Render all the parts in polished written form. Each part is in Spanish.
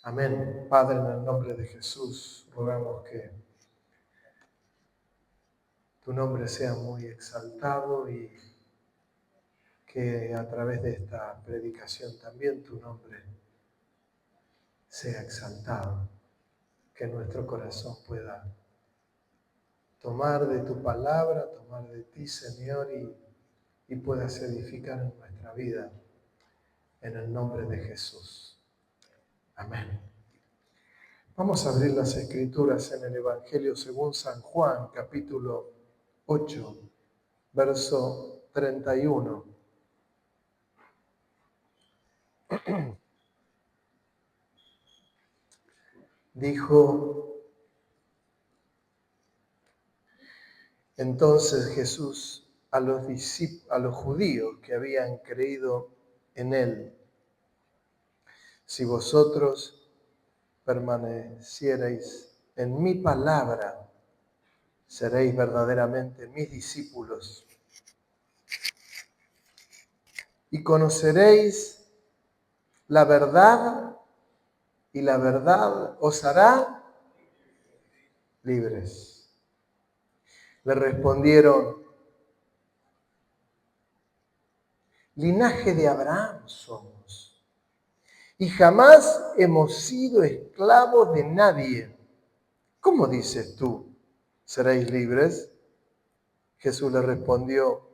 Amén. Padre, en el nombre de Jesús, rogamos que tu nombre sea muy exaltado y que a través de esta predicación también tu nombre sea exaltado. Que nuestro corazón pueda tomar de tu palabra, tomar de ti, Señor, y puedas edificar en nuestra vida. En el nombre de Jesús. Amén. Vamos a abrir las Escrituras en el Evangelio según San Juan, capítulo 8, verso 31. Dijo entonces Jesús a los judíos que habían creído en él: si vosotros permanecierais en mi palabra, seréis verdaderamente mis discípulos y conoceréis la verdad, y la verdad os hará libres. Le respondieron: linaje de Abraham somos, y jamás hemos sido esclavos de nadie. ¿Cómo dices tú, seréis libres? Jesús le respondió: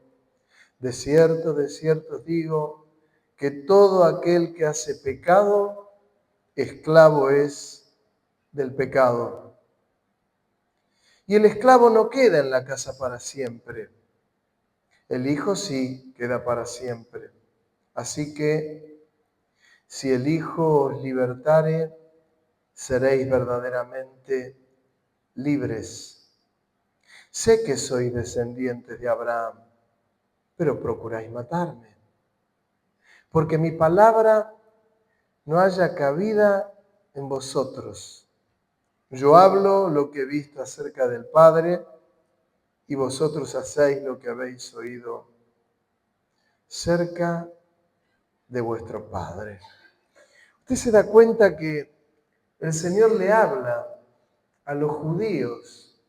de cierto os digo, que todo aquel que hace pecado, esclavo es del pecado. Y el esclavo no queda en la casa para siempre. El Hijo sí queda para siempre. Así que, si el Hijo os libertare, seréis verdaderamente libres. Sé que sois descendientes de Abraham, pero procuráis matarme, porque mi palabra no haya cabida en vosotros. Yo hablo lo que he visto acerca del Padre, y vosotros hacéis lo que habéis oído cerca de vuestro Padre. Usted se da cuenta que el Señor le habla a los judíos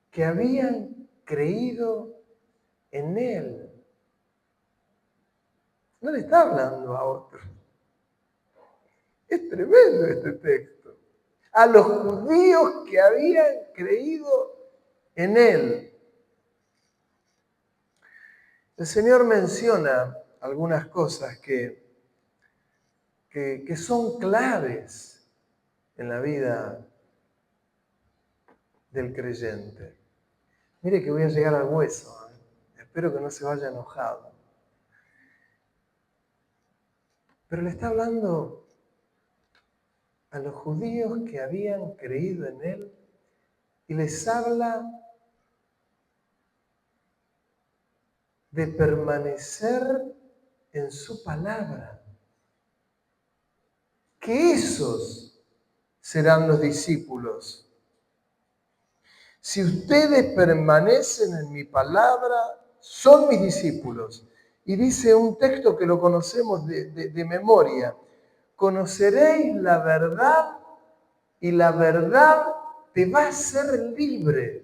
que habían creído en Él. No le está hablando a otros. Es tremendo este texto. A los judíos que habían creído en Él. El Señor menciona algunas cosas que son claves en la vida del creyente. Mire que voy a llegar al hueso. Espero que no se vaya enojado. Pero le está hablando a los judíos que habían creído en Él y les habla de permanecer en su palabra. Que esos serán los discípulos. Si ustedes permanecen en mi palabra, son mis discípulos. Y dice un texto que lo conocemos de memoria: conoceréis la verdad y la verdad te va a hacer libre.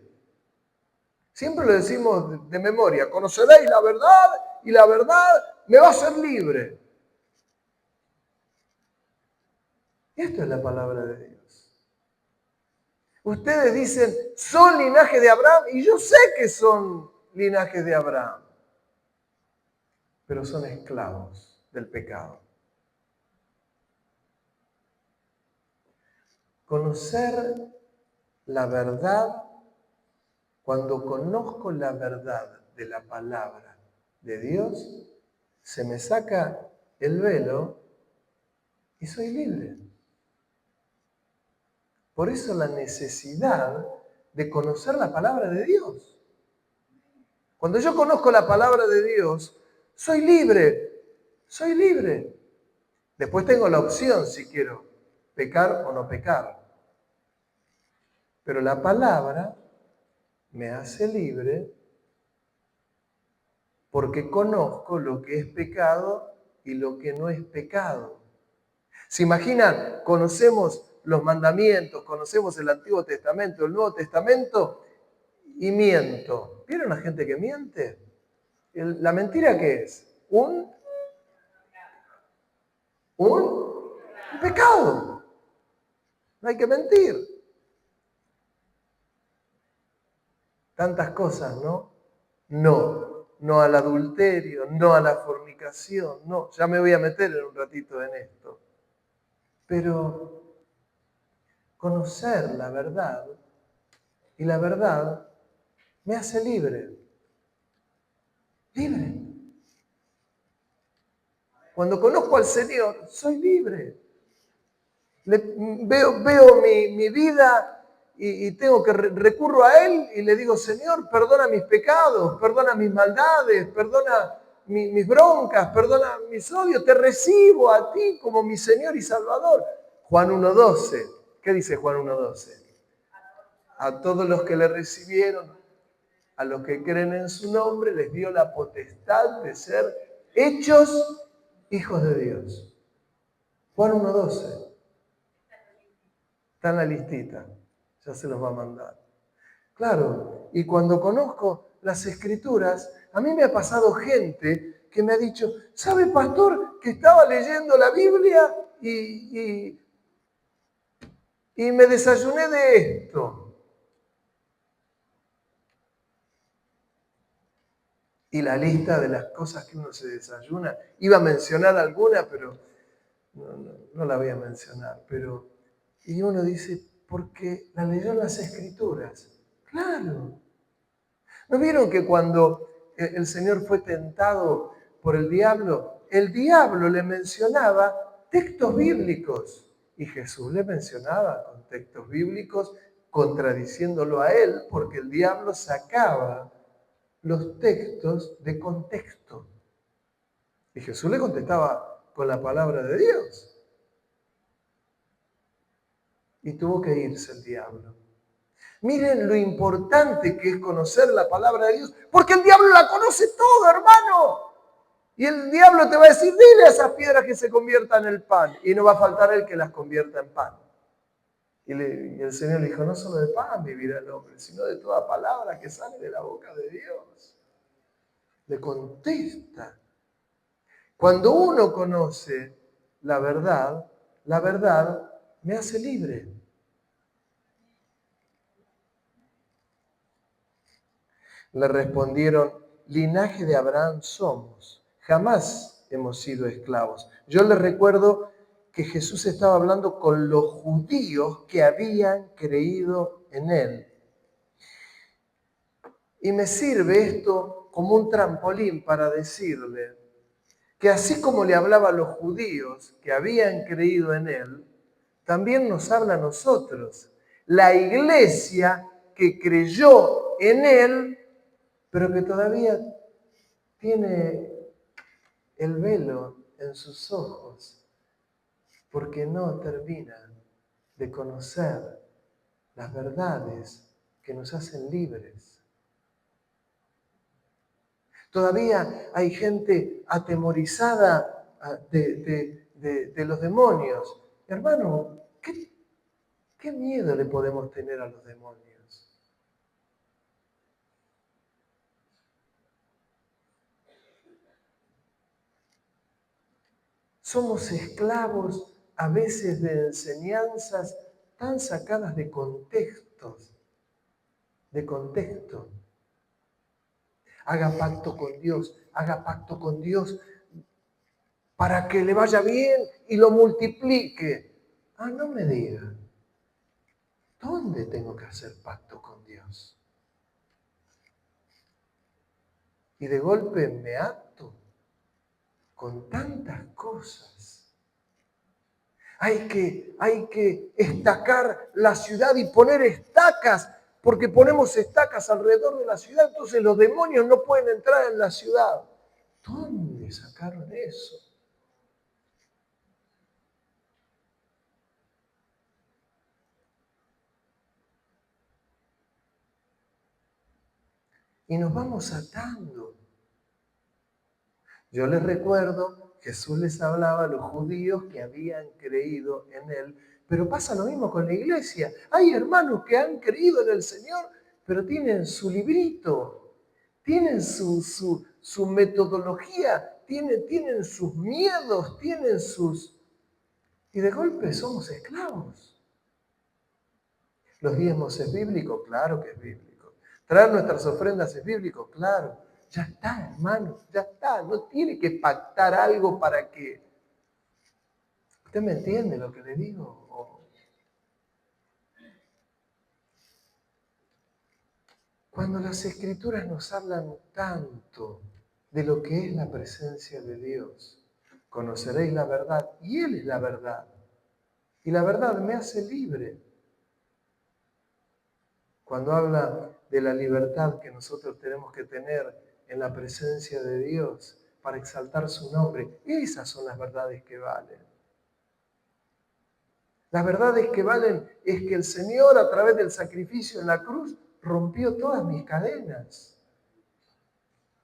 Siempre lo decimos de memoria: conoceréis la verdad y la verdad me va a hacer libre. Esto es la palabra de Dios. Ustedes dicen, son linaje de Abraham, y yo sé que son linaje de Abraham, pero son esclavos del pecado. Conocer la verdad, cuando conozco la verdad de la palabra de Dios, se me saca el velo y soy libre. Por eso la necesidad de conocer la palabra de Dios. Cuando yo conozco la palabra de Dios, soy libre, soy libre. Después tengo la opción si quiero pecar o no pecar. Pero la palabra me hace libre porque conozco lo que es pecado y lo que no es pecado. ¿Se imaginan? Conocemos los mandamientos, conocemos el Antiguo Testamento, el Nuevo Testamento y miento. ¿Vieron a gente que miente? ¿La mentira qué es? Un pecado. No hay que mentir. Tantas cosas, ¿no? No al adulterio, no a la fornicación, no. Ya me voy a meter en un ratito en esto. Pero conocer la verdad, y la verdad me hace libre. Libre. Cuando conozco al Señor, soy libre. Veo mi vida y tengo que recurro a Él y le digo, Señor, perdona mis pecados, perdona mis maldades, perdona mis broncas, perdona mis odios. Te recibo a ti como mi Señor y Salvador. Juan 1:12. ¿Qué dice Juan 1:12? A todos los que le recibieron, a los que creen en su nombre, les dio la potestad de ser hechos hijos de Dios. Juan 1:12. Está en la listita, ya se los va a mandar. Claro, y cuando conozco las Escrituras, a mí me ha pasado gente que me ha dicho, ¿sabe, pastor, que estaba leyendo la Biblia y me desayuné de esto? Y la lista de las cosas que uno se desayuna, iba a mencionar alguna, pero no la voy a mencionar. Y uno dice, porque la leyó en las Escrituras. Claro. ¿No vieron que cuando el Señor fue tentado por el diablo le mencionaba textos bíblicos y Jesús le mencionaba con textos bíblicos contradiciéndolo a él porque el diablo sacaba los textos de contexto? Y Jesús le contestaba con la palabra de Dios. Y tuvo que irse el diablo. Miren lo importante que es conocer la palabra de Dios, porque el diablo la conoce todo, hermano. Y el diablo te va a decir, dile a esas piedras que se conviertan en el pan. Y no va a faltar el que las convierta en pan. Y el Señor le dijo, no solo de pan vivirá el hombre, sino de toda palabra que sale de la boca de Dios. Le contesta. Cuando uno conoce la verdad me hace libre. Le respondieron, linaje de Abraham somos, jamás hemos sido esclavos. Yo les recuerdo que Jesús estaba hablando con los judíos que habían creído en él. Y me sirve esto como un trampolín para decirle que así como le hablaba a los judíos que habían creído en él, también nos habla a nosotros. La iglesia que creyó en él, pero que todavía tiene el velo en sus ojos, porque no termina de conocer las verdades que nos hacen libres. Todavía hay gente atemorizada de los demonios. Hermano, ¿qué miedo le podemos tener a los demonios? Somos esclavos a veces de enseñanzas tan sacadas de contextos, de contexto. Haga pacto con Dios para que le vaya bien y lo multiplique. Ah, no me diga, ¿dónde tengo que hacer pacto con Dios? Y de golpe me ato con tantas cosas. Hay que estacar la ciudad y poner estacas, porque ponemos estacas alrededor de la ciudad, entonces los demonios no pueden entrar en la ciudad. ¿Dónde sacaron eso? Y nos vamos atando. Yo les recuerdo Jesús les hablaba a los judíos que habían creído en Él. Pero pasa lo mismo con la iglesia. Hay hermanos que han creído en el Señor, pero tienen su librito, tienen su metodología, tienen sus miedos, tienen sus... Y de golpe somos esclavos. ¿Los diezmos es bíblico? Claro que es bíblico. ¿Traer nuestras ofrendas es bíblico? Claro. Ya está, hermano, ya está. No tiene que pactar algo para que... ¿Usted me entiende lo que le digo? Cuando las Escrituras nos hablan tanto de lo que es la presencia de Dios, conoceréis la verdad y Él es la verdad. Y la verdad me hace libre. Cuando habla de la libertad que nosotros tenemos que tener en la presencia de Dios para exaltar su nombre, esas son las verdades que valen. Las verdades que valen es que el Señor, a través del sacrificio en la cruz, rompió todas mis cadenas.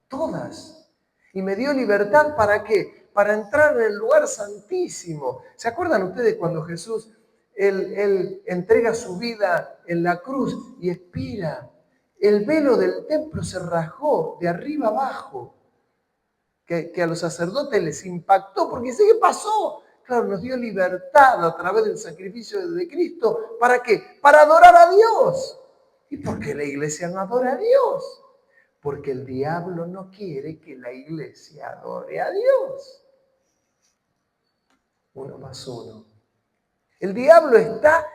Todas. Y me dio libertad, ¿para qué? Para entrar en el lugar santísimo. ¿Se acuerdan ustedes cuando Jesús, él entrega su vida en la cruz y expira? El velo del templo se rajó de arriba abajo. Que a los sacerdotes les impactó, porque dice, ¿qué pasó? Claro, nos dio libertad a través del sacrificio de Cristo. ¿Para qué? Para adorar a Dios. ¿Y por qué la iglesia no adora a Dios? Porque el diablo no quiere que la iglesia adore a Dios. 1 más 1. El diablo está,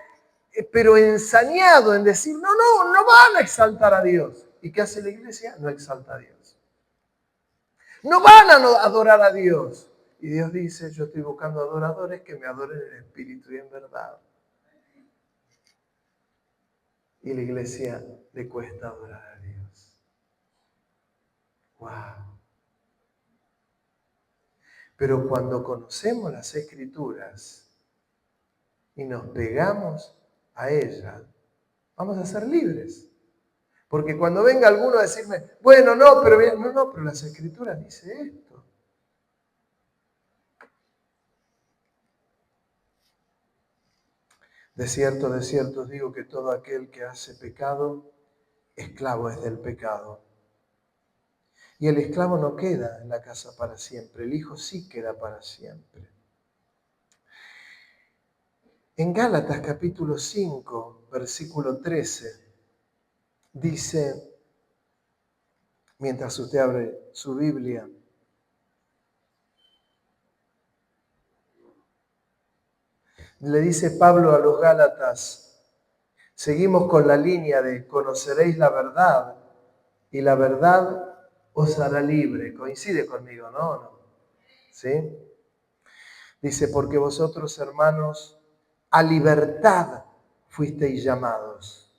pero ensañado en decir, no van a exaltar a Dios. ¿Y qué hace la iglesia? No exalta a Dios. No van a adorar a Dios. Y Dios dice, yo estoy buscando adoradores que me adoren en espíritu y en verdad. Y la iglesia le cuesta adorar a Dios. ¡Wow! Pero cuando conocemos las Escrituras y nos pegamos a ellas, vamos a ser libres. Porque cuando venga alguno a decirme, bueno, pero las Escrituras dice esto. De cierto os digo que todo aquel que hace pecado, esclavo es del pecado. Y el esclavo no queda en la casa para siempre, el hijo sí queda para siempre. En Gálatas capítulo 5, versículo 13, dice, mientras usted abre su Biblia, le dice Pablo a los Gálatas, seguimos con la línea de conoceréis la verdad y la verdad os hará libre. Coincide conmigo, ¿no? ¿Sí? Dice, porque vosotros, hermanos, a libertad fuisteis llamados.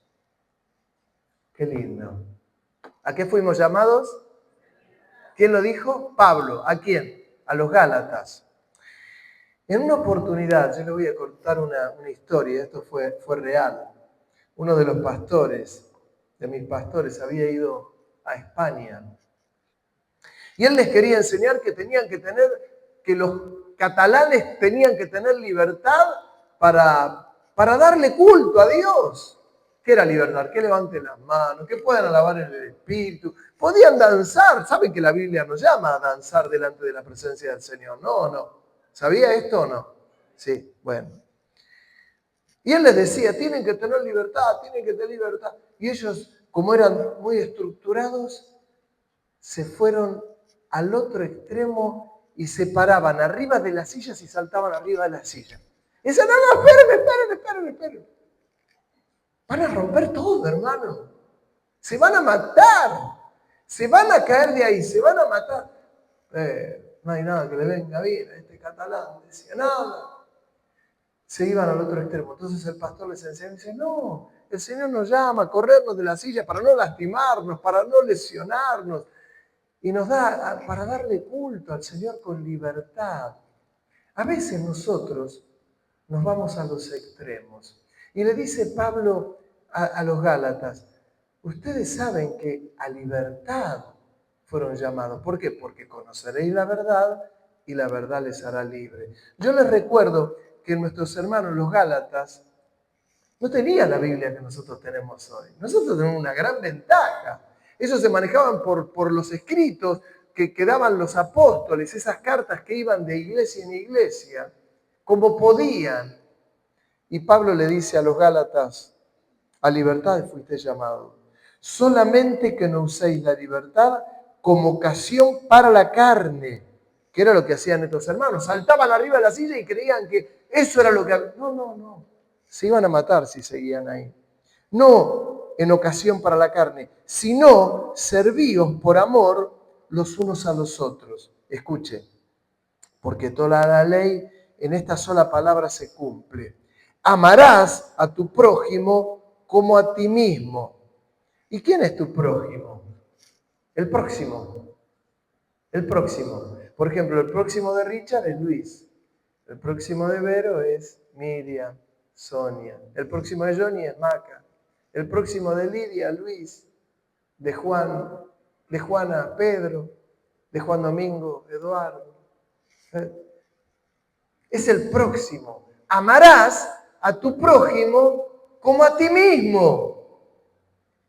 Qué lindo. ¿A qué fuimos llamados? ¿Quién lo dijo? Pablo. ¿A quién? A los Gálatas. En una oportunidad, yo le voy a contar una historia, esto fue real. Uno de los pastores, de mis pastores, había ido a España. Y él les quería enseñar que los catalanes tenían que tener libertad para darle culto a Dios. ¿Qué era libertad? Que levanten las manos, que puedan alabar en el Espíritu. Podían danzar. ¿Saben que la Biblia nos llama a danzar delante de la presencia del Señor? No. ¿Sabía esto o no? Sí, bueno. Y él les decía, tienen que tener libertad, tienen que tener libertad. Y ellos, como eran muy estructurados, se fueron al otro extremo y se paraban arriba de las sillas y saltaban arriba de las sillas. Y decían, no, esperen. Van a romper todo, hermano. Se van a matar. Se van a caer de ahí, se van a matar. No hay nada que le venga bien a este catalán. Decía, nada. Se iban al otro extremo. Entonces el pastor les enseña y dice, no, el Señor nos llama a corrernos de la silla para no lastimarnos, para no lesionarnos. Y nos da para darle culto al Señor con libertad. A veces nosotros nos vamos a los extremos. Y le dice Pablo a los Gálatas, ustedes saben que a libertad fueron llamados. ¿Por qué? Porque conoceréis la verdad y la verdad les hará libre. Yo les recuerdo que nuestros hermanos los Gálatas no tenían la Biblia que nosotros tenemos hoy. Nosotros tenemos una gran ventaja. Ellos se manejaban por los escritos que daban los apóstoles, esas cartas que iban de iglesia en iglesia, como podían. Y Pablo le dice a los Gálatas, a libertad fuiste llamados. Solamente que no uséis la libertad como ocasión para la carne, que era lo que hacían estos hermanos. Saltaban arriba de la silla y creían que eso era lo que... No. Se iban a matar si seguían ahí. No en ocasión para la carne, sino servíos por amor los unos a los otros. Escuche, porque toda la ley en esta sola palabra se cumple. Amarás a tu prójimo como a ti mismo. ¿Y quién es tu prójimo? El próximo. El próximo. Por ejemplo, el próximo de Richard es Luis. El próximo de Vero es Miriam, Sonia. El próximo de Johnny es Maca. El próximo de Lidia, Luis. De Juan, de Juana, Pedro. De Juan Domingo, Eduardo. Es el próximo. Amarás a tu prójimo como a ti mismo.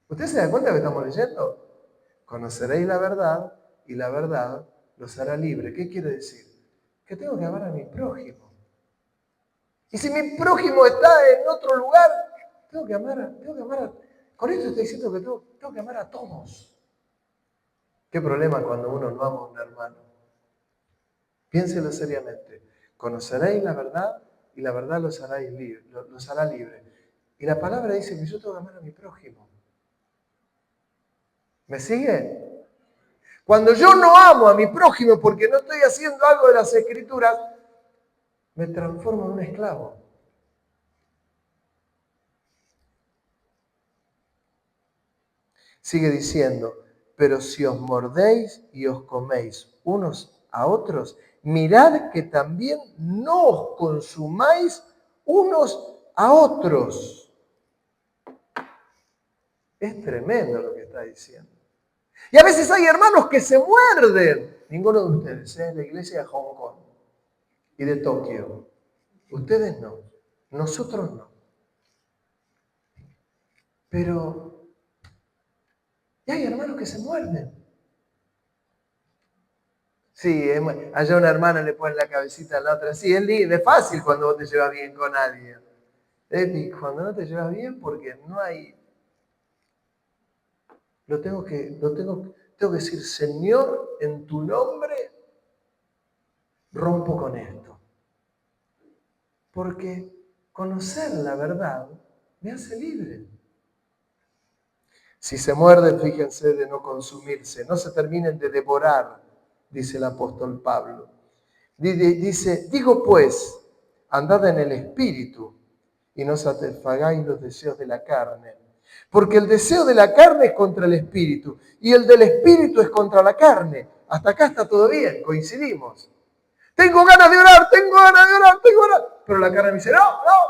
¿Usted se da cuenta de lo que estamos leyendo? Conoceréis la verdad y la verdad los hará libre. ¿Qué quiere decir? Que tengo que amar a mi prójimo. Y si mi prójimo está en otro lugar, tengo que amar a... Con esto estoy diciendo que tengo que amar a todos. ¿Qué problema cuando uno no ama a un hermano? Piénselo seriamente. Conoceréis la verdad y la verdad los hará libre. Y la palabra dice que yo tengo que amar a mi prójimo. ¿Me sigue? Cuando yo no amo a mi prójimo porque no estoy haciendo algo de las Escrituras, me transformo en un esclavo. Sigue diciendo, pero si os mordéis y os coméis unos a otros, mirad que también no os consumáis unos a otros. Es tremendo lo que está diciendo. Y a veces hay hermanos que se muerden. Ninguno de ustedes, en la iglesia de Hong Kong y de Tokio. Ustedes no. Nosotros no. Pero y hay hermanos que se muerden. Sí, allá una hermana le pone la cabecita a la otra. Sí, es fácil cuando vos te llevas bien con alguien. Cuando no te llevas bien porque no hay... tengo que decir, Señor, en tu nombre rompo con esto. Porque conocer la verdad me hace libre. Si se muerden, fíjense de no consumirse, no se terminen de devorar, dice el apóstol Pablo. Dice, digo pues, andad en el espíritu y no satisfagáis los deseos de la carne. Porque el deseo de la carne es contra el espíritu y el del espíritu es contra la carne. Hasta acá está todo bien, coincidimos. Tengo ganas de orar. Pero la carne me dice, no,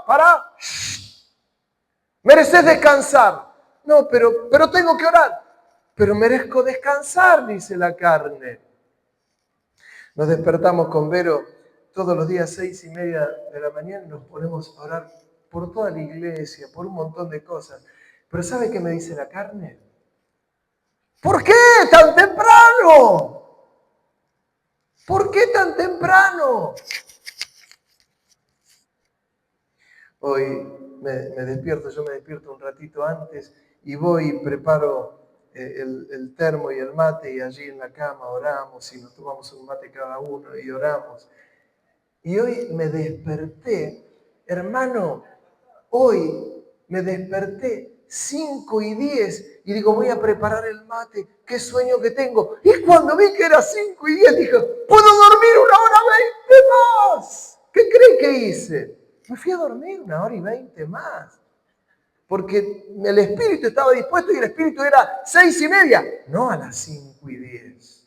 pará. Mereces descansar. No, pero tengo que orar. Pero merezco descansar, dice la carne. Nos despertamos con Vero todos los días 6:30 de la mañana y nos ponemos a orar por toda la iglesia, por un montón de cosas. Pero ¿sabe qué me dice la carne? ¿Por qué tan temprano? ¿Por qué tan temprano? Hoy yo me despierto un ratito antes y voy y preparo el termo y el mate y allí en la cama oramos y nos tomamos un mate cada uno y oramos. Y hoy me desperté, hermano, hoy me desperté 5:10 y digo, voy a preparar el mate, qué sueño que tengo. Y cuando vi que era 5:10 dije, puedo dormir 1:20 más. ¿Qué creen que hice? Me fui a dormir 1:20 más. Porque el espíritu estaba dispuesto y el espíritu era 6:30, no a las 5:10.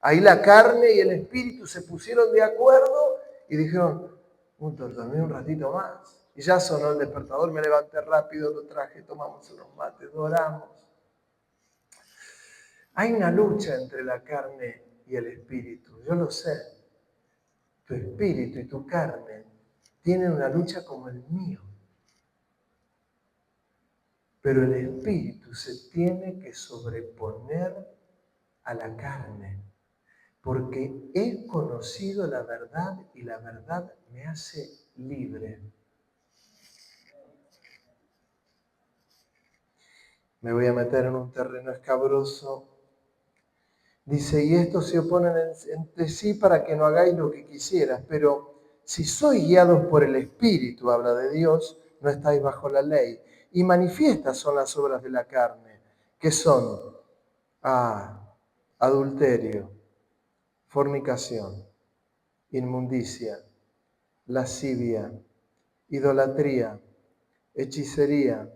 Ahí la carne y el espíritu se pusieron de acuerdo y dijeron, dormí un ratito más. Y ya sonó el despertador, me levanté rápido, lo traje, tomamos unos mates, oramos. Hay una lucha entre la carne y el espíritu. Yo lo sé. Tu espíritu y tu carne tienen una lucha como el mío. Pero el espíritu se tiene que sobreponer a la carne, porque he conocido la verdad y la verdad me hace libre. Me voy a meter en un terreno escabroso. Dice, y estos se oponen entre sí para que no hagáis lo que quisieras, pero si sois guiados por el Espíritu, habla de Dios, no estáis bajo la ley. Y manifiestas son las obras de la carne, que son adulterio, fornicación, inmundicia, lascivia, idolatría, hechicería,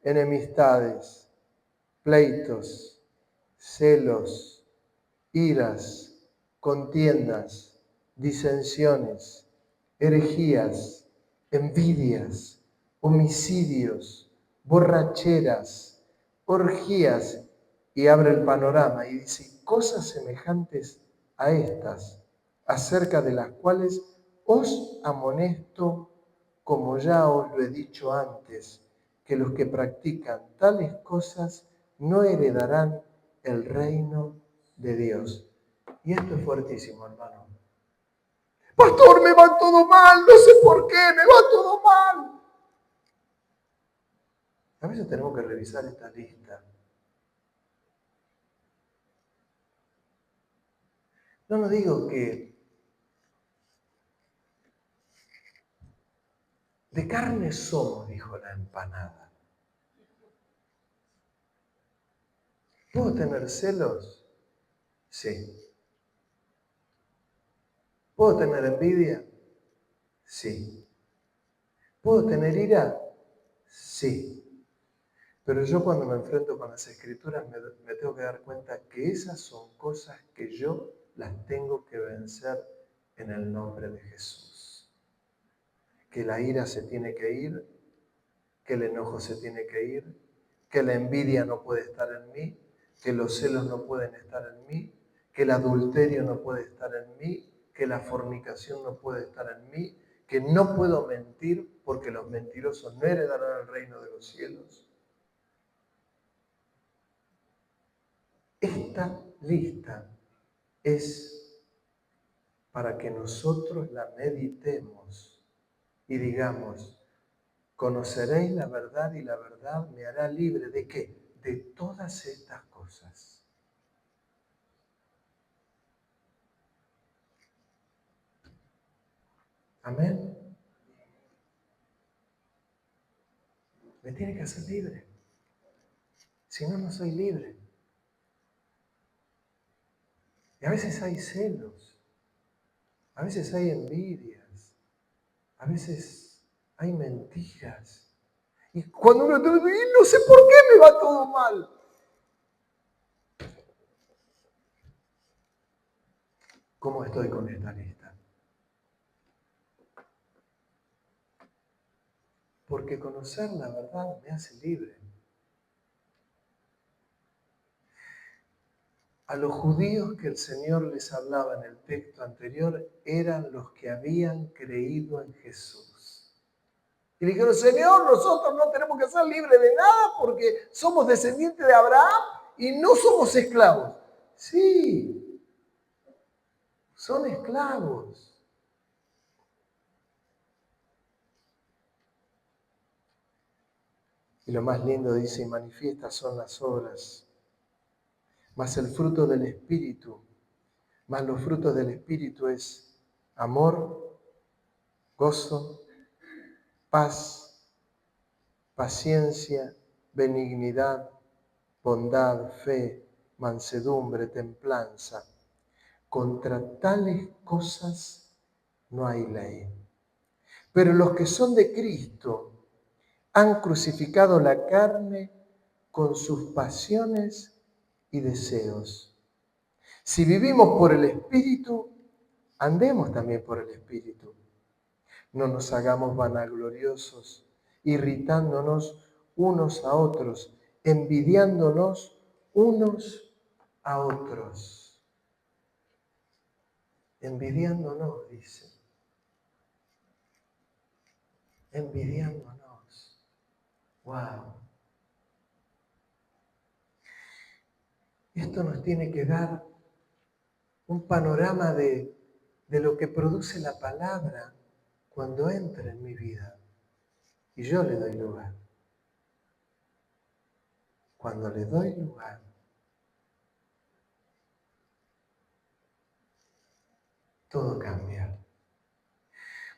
enemistades, pleitos, celos, iras, contiendas, disensiones, herejías, envidias, homicidios, borracheras, orgías, y abre el panorama y dice cosas semejantes a estas, acerca de las cuales os amonesto, como ya os lo he dicho antes, que los que practican tales cosas no heredarán el reino de Dios. Y esto es fuertísimo, hermano. Pastor, me va todo mal, no sé por qué, me va todo mal. A veces tenemos que revisar esta lista. No nos digo que de carne somos, dijo la empanada. ¿Puedo tener celos? Sí. ¿Puedo tener envidia? Sí. ¿Puedo tener ira? Sí. Pero yo cuando me enfrento con las escrituras me tengo que dar cuenta que esas son cosas que yo las tengo que vencer en el nombre de Jesús. Que la ira se tiene que ir, que el enojo se tiene que ir, que la envidia no puede estar en mí, que los celos no pueden estar en mí, que el adulterio no puede estar en mí, que la fornicación no puede estar en mí, que no puedo mentir porque los mentirosos no heredarán el reino de los cielos. Esta lista es para que nosotros la meditemos y digamos, conoceréis la verdad y la verdad me hará libre. ¿De qué? De todas estas cosas. Amén. Me tiene que hacer libre. Si no, no soy libre. Y a veces hay celos, a veces hay envidias, a veces hay mentiras. Y cuando uno dice, no sé por qué me va todo mal. ¿Cómo estoy con esta lista? Porque conocer la verdad me hace libre. A los judíos que el Señor les hablaba en el texto anterior eran los que habían creído en Jesús. Y le dijeron, Señor, nosotros no tenemos que ser libres de nada porque somos descendientes de Abraham y no somos esclavos. Sí, son esclavos. Y lo más lindo dice, y manifiestas son las obras, mas el fruto del Espíritu, mas los frutos del Espíritu es amor, gozo, paz, paciencia, benignidad, bondad, fe, mansedumbre, templanza. Contra tales cosas no hay ley. Pero los que son de Cristo han crucificado la carne con sus pasiones y deseos. Si vivimos por el Espíritu, andemos también por el Espíritu. No nos hagamos vanagloriosos, irritándonos unos a otros, envidiándonos unos a otros. envidiándonos, dice. Envidiándonos. ¡Wow! Esto nos tiene que dar un panorama de lo que produce la palabra cuando entra en mi vida. Y yo le doy lugar. Cuando le doy lugar, todo cambia.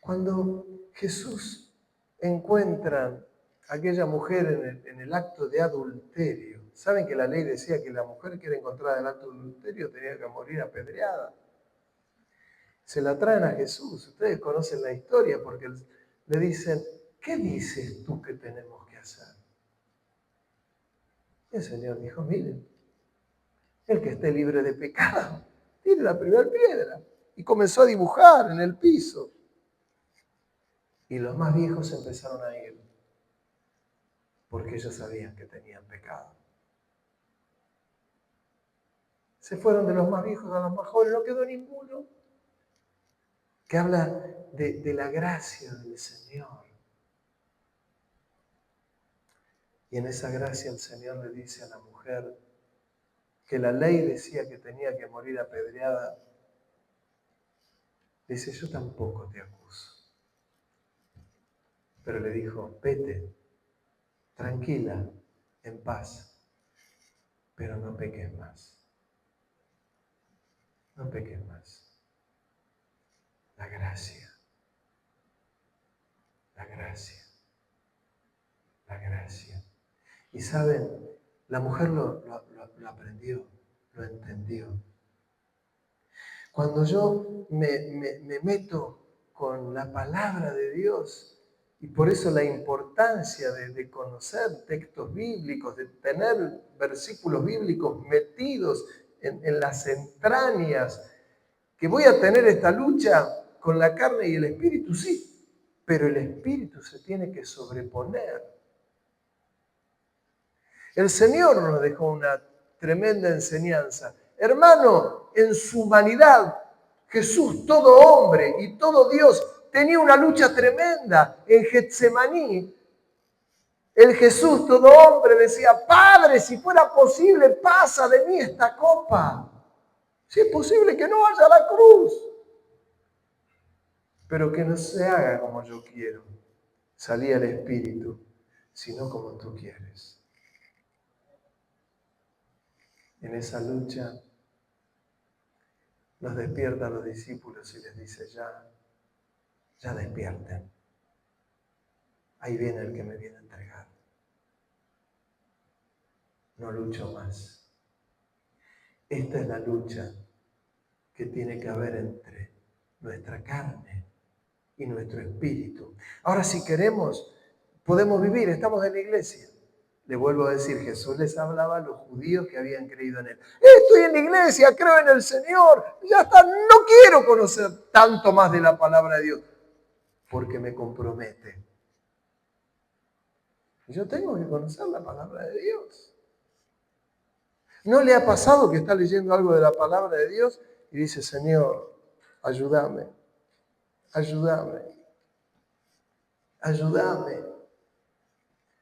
Cuando Jesús encuentra a aquella mujer en el acto de adulterio, ¿saben que la ley decía que la mujer que era encontrada en el acto de adulterio tenía que morir apedreada? Se la traen a Jesús. Ustedes conocen la historia porque le dicen, ¿qué dices tú que tenemos que hacer? Y el Señor dijo, miren, el que esté libre de pecado, tire la primera piedra. Y comenzó a dibujar en el piso. Y los más viejos empezaron a ir, porque ellos sabían que tenían pecado. Se fueron de los más viejos a los más jóvenes, no quedó ninguno. Que habla de la gracia del Señor. Y en esa gracia el Señor le dice a la mujer que la ley decía que tenía que morir apedreada. Dice, yo tampoco te acuso. Pero le dijo, vete, tranquila, en paz, pero no peques más. No peques más. La gracia, la gracia, la gracia. Y saben, la mujer lo aprendió, lo entendió. Cuando yo me meto con la palabra de Dios, y por eso la importancia de conocer textos bíblicos, de tener versículos bíblicos metidos en las entrañas, que voy a tener esta lucha con la carne y el espíritu, sí, pero el espíritu se tiene que sobreponer. El Señor nos dejó una tremenda enseñanza. Hermano, en su humanidad, Jesús, todo hombre y todo Dios, tenía una lucha tremenda en Getsemaní. El Jesús, todo hombre, decía, Padre, si fuera posible, pasa de mí esta copa. Si es posible que no vaya a la cruz, pero que no se haga como yo quiero. Salía el Espíritu, sino como tú quieres. En esa lucha nos despierta a los discípulos y les dice, ya despierten. Ahí viene el que me viene a entregar. No lucho más. Esta es la lucha que tiene que haber entre nuestra carne y nuestro espíritu. Ahora, si queremos, podemos vivir, estamos en la iglesia. Le vuelvo a decir, Jesús les hablaba a los judíos que habían creído en Él. Estoy en la iglesia, creo en el Señor, ya está, no quiero conocer tanto más de la palabra de Dios, porque me compromete. Y yo tengo que conocer la palabra de Dios. ¿No le ha pasado que está leyendo algo de la palabra de Dios y dice, Señor, ayúdame, ayúdame, ayúdame?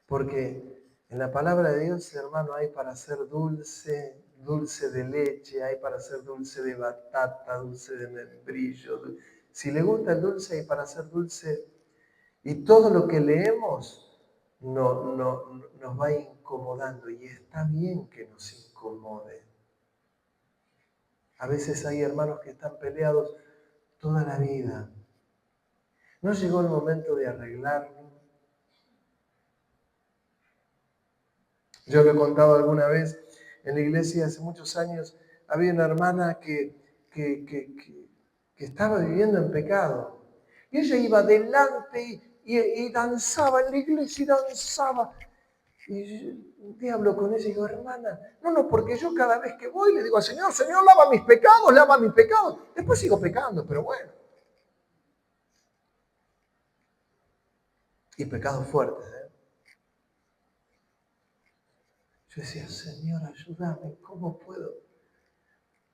Porque en la palabra de Dios, hermano, hay para hacer dulce, dulce de leche, hay para hacer dulce de batata, dulce de membrillo. Si le gusta el dulce, hay para hacer dulce. Y todo lo que leemos nos va incomodando. Y está bien que nos incomode. A veces hay hermanos que están peleados toda la vida. ¿No llegó el momento de arreglarlo? Yo lo he contado alguna vez en la iglesia hace muchos años. Había una hermana que estaba viviendo en pecado. Y ella iba adelante y danzaba en la iglesia y danzaba. Y un día hablo con ella y digo, hermana, no, porque yo cada vez que voy le digo al Señor, Señor, lava mis pecados, lava mis pecados. Después sigo pecando, pero bueno. Y pecados fuertes, ¿eh? Yo decía, Señor, ayúdame, ¿cómo puedo?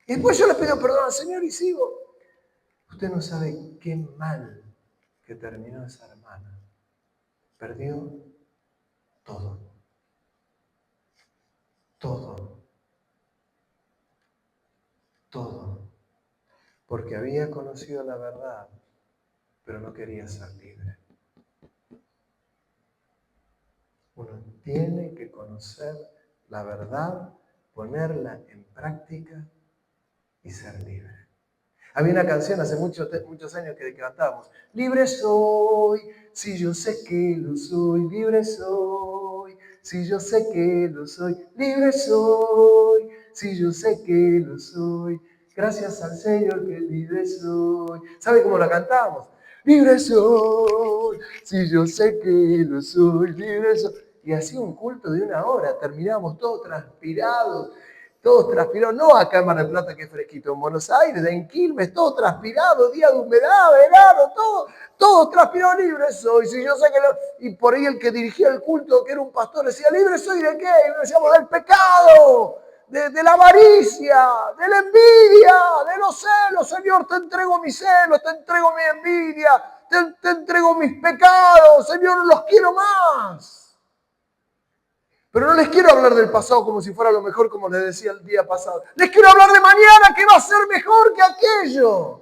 Y después yo le pido perdón al Señor y sigo. Usted no sabe qué mal que terminó esa hermana. Perdió todo. Todo. Todo. Porque había conocido la verdad, pero no quería ser libre. Uno tiene que conocer la verdad, ponerla en práctica y ser libre. Había una canción hace muchos años que cantábamos. Libre soy, si yo sé que lo soy. Libre soy, si yo sé que lo soy. Libre soy, si yo sé que lo soy. Gracias al Señor que libre soy. ¿Sabe cómo la cantábamos? Libre soy, si yo sé que lo soy. Libre soy. Y hacía un culto de 1 hora. Terminábamos todos transpirados. Todos transpirados, no acá en Mar del Plata que es fresquito, en Buenos Aires, en Quilmes, todo transpirado, día de humedad, verano, todo transpirado, libre soy. Si yo sé que y por ahí el que dirigía el culto, que era un pastor, decía, libre soy ¿de qué? Y decíamos, del pecado, de la avaricia, de la envidia, de los celos. Señor, te entrego mis celos, te entrego mi envidia, te entrego mis pecados, Señor, no los quiero más. Pero no les quiero hablar del pasado como si fuera lo mejor, como les decía el día pasado. Les quiero hablar de mañana, que va a ser mejor que aquello.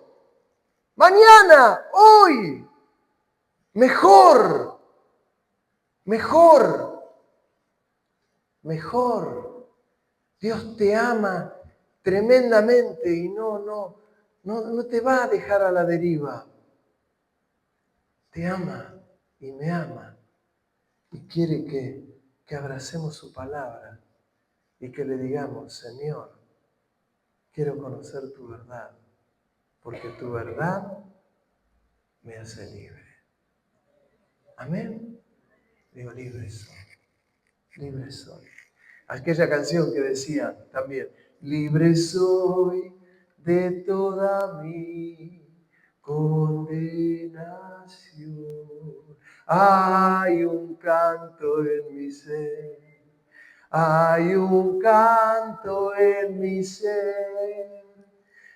Mañana, hoy, mejor, mejor, mejor. Dios te ama tremendamente y no te va a dejar a la deriva. Te ama y me ama y quiere que abracemos su palabra y que le digamos, Señor, quiero conocer tu verdad, porque tu verdad me hace libre. Amén. Digo, libre soy, libre soy. Aquella canción que decía también, libre soy de toda mi condenación. Hay un canto en mi ser, hay un canto en mi ser.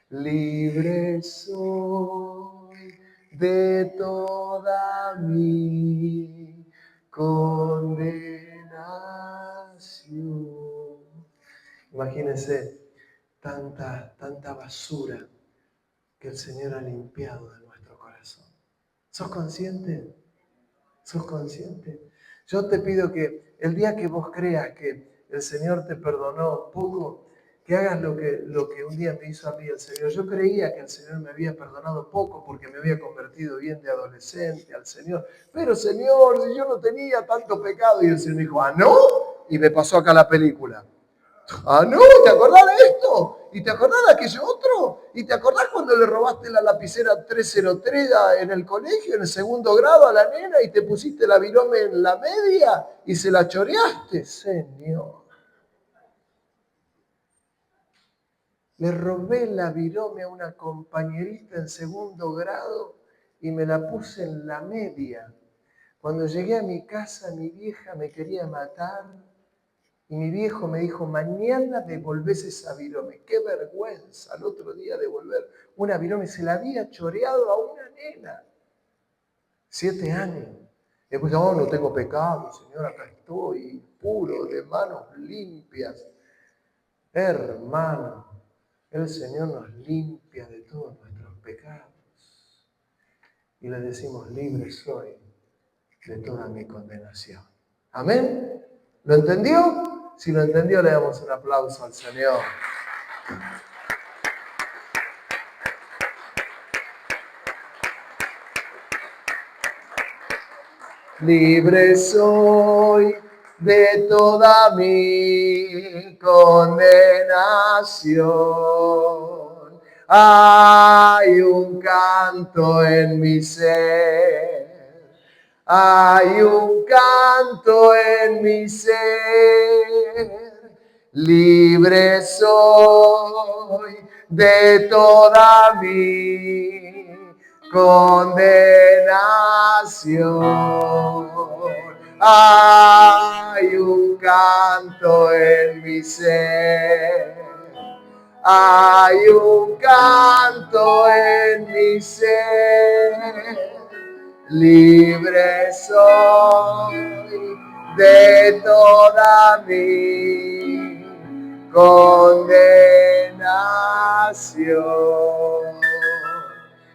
Libre soy de toda mi condenación. Imagínense tanta basura que el Señor ha limpiado de nuestro corazón. ¿Sos consciente? ¿Sos consciente? Yo te pido que el día que vos creas que el Señor te perdonó poco, que hagas lo que un día me hizo a mí el Señor. Yo creía que el Señor me había perdonado poco porque me había convertido bien de adolescente al Señor. Pero Señor, si yo no tenía tanto pecado. Y el Señor me dijo, ¿ah, no? Y me pasó acá la película. Ah, no, ¿te acordás de esto? ¿Y te acordás de aquello otro? ¿Y te acordás cuando le robaste la lapicera 303 en el colegio, en el 2º grado a la nena y te pusiste la virome en la media y se la choreaste? Señor. Le robé la virome a una compañerita en 2º grado y me la puse en la media. Cuando llegué a mi casa, mi vieja me quería matar. Y mi viejo me dijo, mañana devolvés esa virome. Qué vergüenza al otro día devolver una virome. Se la había choreado a una nena. 7 años. Después, no tengo pecado, Señor, acá estoy, puro, de manos limpias. Hermano, el Señor nos limpia de todos nuestros pecados. Y le decimos, libre soy de toda mi condenación. ¿Amén? ¿Lo entendió? Si lo entendió, le damos un aplauso al Señor. Libre soy de toda mi condenación. Hay un canto en mi ser. Hay un canto en mi ser, libre soy de toda mi condenación. Hay un canto en mi ser. hay un canto en mi ser, libre soy de toda mi condenación.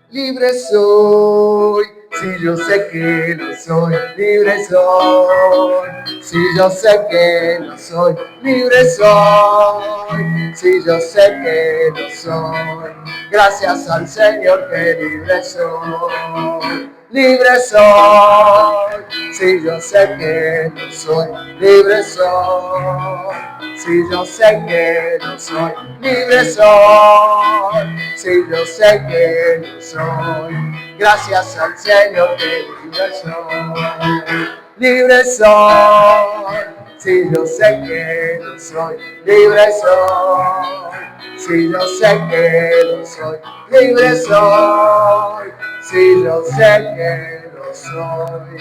Libre soy, si yo sé que lo soy, libre soy, si yo sé que lo soy, libre soy, si yo sé que lo soy. Gracias al Señor que libre soy. Libre soy, si yo sé que no soy, libre soy, si yo sé que no soy, libre soy, si yo sé que no soy, gracias al Señor que libre soy. Libre soy, si yo sé que no soy, libre soy, si yo sé que no soy, libre soy, si yo sé que no soy,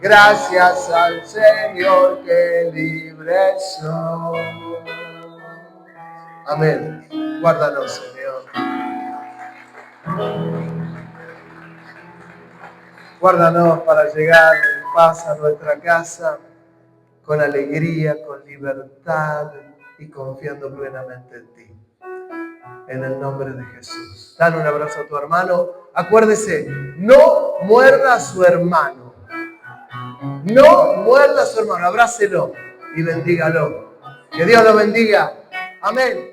gracias al Señor que libre soy. Amén. Guárdanos, Señor. Guárdanos para llegar en paz a nuestra casa, con alegría, con libertad y confiando plenamente en ti. En el nombre de Jesús. Dale un abrazo a tu hermano. Acuérdese, no muerda a su hermano. No muerda a su hermano. Abrácelo y bendígalo. Que Dios lo bendiga. Amén.